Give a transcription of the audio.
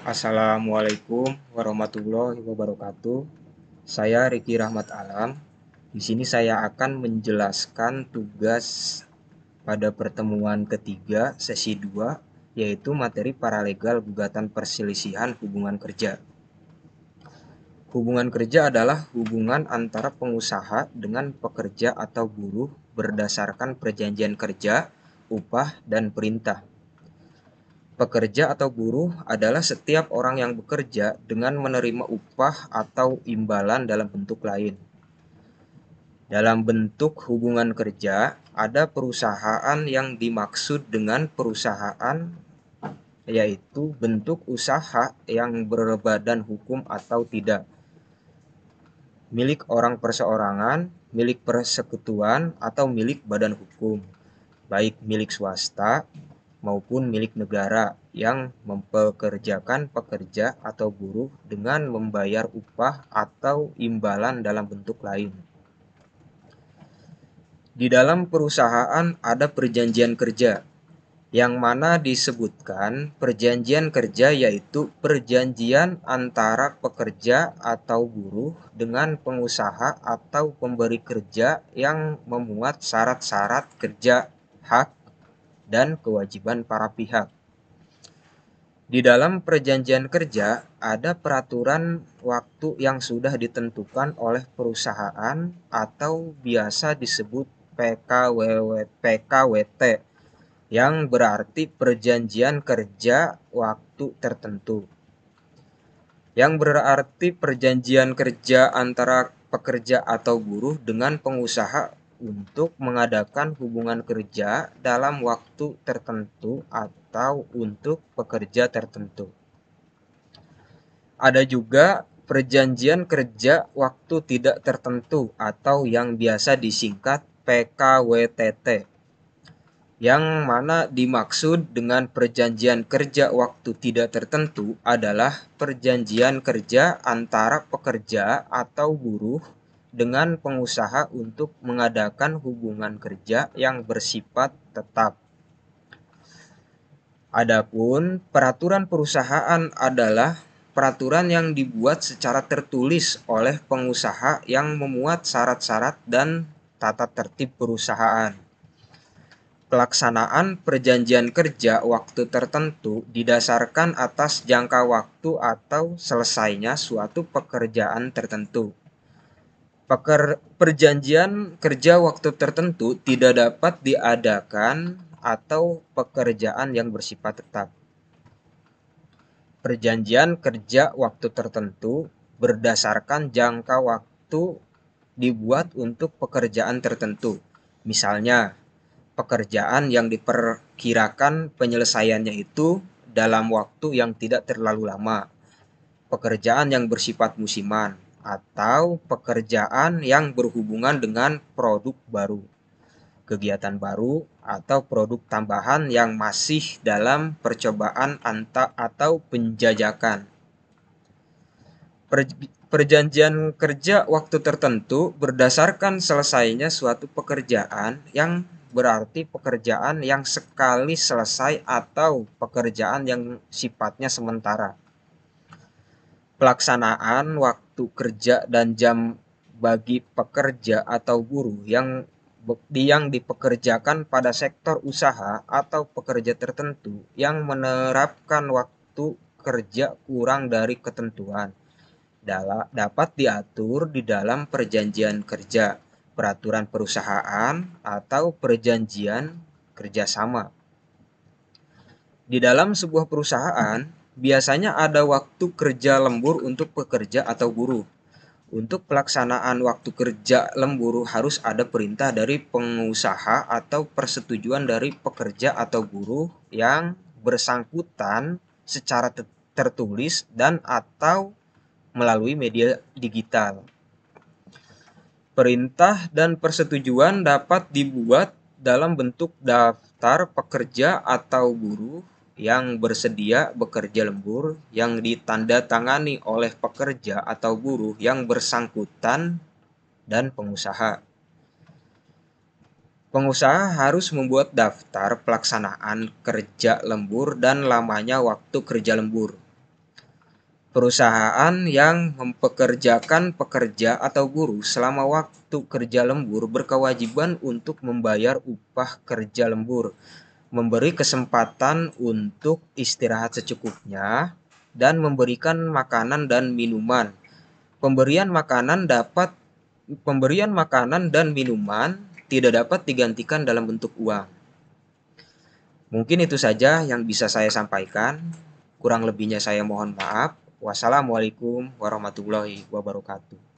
Assalamualaikum warahmatullahi wabarakatuh. Saya Riki Rahmat Alam. Di sini saya akan menjelaskan tugas pada pertemuan ketiga sesi 2, yaitu materi paralegal gugatan perselisihan hubungan kerja. Hubungan kerja adalah hubungan antara pengusaha dengan pekerja atau buruh berdasarkan perjanjian kerja, upah, dan perintah. Pekerja atau buruh adalah setiap orang yang bekerja dengan menerima upah atau imbalan dalam bentuk lain. Dalam bentuk hubungan kerja, ada perusahaan yang dimaksud dengan perusahaan, yaitu bentuk usaha yang berbadan hukum atau tidak, milik orang perseorangan, milik persekutuan, atau milik badan hukum, baik milik swasta maupun milik negara yang mempekerjakan pekerja atau buruh dengan membayar upah atau imbalan dalam bentuk lain. Di dalam perusahaan ada perjanjian kerja, yang mana disebutkan perjanjian kerja yaitu perjanjian antara pekerja atau buruh dengan pengusaha atau pemberi kerja yang memuat syarat-syarat kerja, hak, dan kewajiban para pihak. Di dalam perjanjian kerja ada peraturan waktu yang sudah ditentukan oleh perusahaan atau biasa disebut PKWT, yang berarti perjanjian kerja waktu tertentu. Yang berarti perjanjian kerja antara pekerja atau buruh dengan pengusaha untuk mengadakan hubungan kerja dalam waktu tertentu atau untuk pekerja tertentu. Ada juga perjanjian kerja waktu tidak tertentu atau yang biasa disingkat PKWTT, yang mana dimaksud dengan perjanjian kerja waktu tidak tertentu adalah perjanjian kerja antara pekerja atau buruh dengan pengusaha untuk mengadakan hubungan kerja yang bersifat tetap. Adapun peraturan perusahaan adalah peraturan yang dibuat secara tertulis oleh pengusaha yang memuat syarat-syarat dan tata tertib perusahaan. Pelaksanaan perjanjian kerja waktu tertentu didasarkan atas jangka waktu atau selesainya suatu pekerjaan tertentu. Perjanjian kerja waktu tertentu tidak dapat diadakan atau pekerjaan yang bersifat tetap. Perjanjian kerja waktu tertentu berdasarkan jangka waktu dibuat untuk pekerjaan tertentu. Misalnya, pekerjaan yang diperkirakan penyelesaiannya itu dalam waktu yang tidak terlalu lama, pekerjaan yang bersifat musiman, atau pekerjaan yang berhubungan dengan produk baru, kegiatan baru, atau produk tambahan yang masih dalam percobaan atau penjajakan. Perjanjian kerja waktu tertentu berdasarkan selesainya suatu pekerjaan yang berarti pekerjaan yang sekali selesai atau pekerjaan yang sifatnya sementara. Pelaksanaan waktu kerja dan jam bagi pekerja atau buruh yang dipekerjakan pada sektor usaha atau pekerja tertentu yang menerapkan waktu kerja kurang dari ketentuan dapat diatur di dalam perjanjian kerja, peraturan perusahaan, atau perjanjian kerjasama. Di dalam sebuah perusahaan, biasanya ada waktu kerja lembur untuk pekerja atau buruh. Untuk pelaksanaan waktu kerja lembur harus ada perintah dari pengusaha atau persetujuan dari pekerja atau buruh yang bersangkutan secara tertulis dan atau melalui media digital. Perintah dan persetujuan dapat dibuat dalam bentuk daftar pekerja atau buruh yang bersedia bekerja lembur yang ditandatangani oleh pekerja atau buruh yang bersangkutan dan pengusaha. Pengusaha harus membuat daftar pelaksanaan kerja lembur dan lamanya waktu kerja lembur. Perusahaan yang mempekerjakan pekerja atau buruh selama waktu kerja lembur berkewajiban untuk membayar upah kerja lembur, memberi kesempatan untuk istirahat secukupnya, dan memberikan makanan dan minuman. Pemberian makanan dan minuman tidak dapat digantikan dalam bentuk uang. Mungkin itu saja yang bisa saya sampaikan. Kurang lebihnya saya mohon maaf. Wassalamualaikum warahmatullahi wabarakatuh.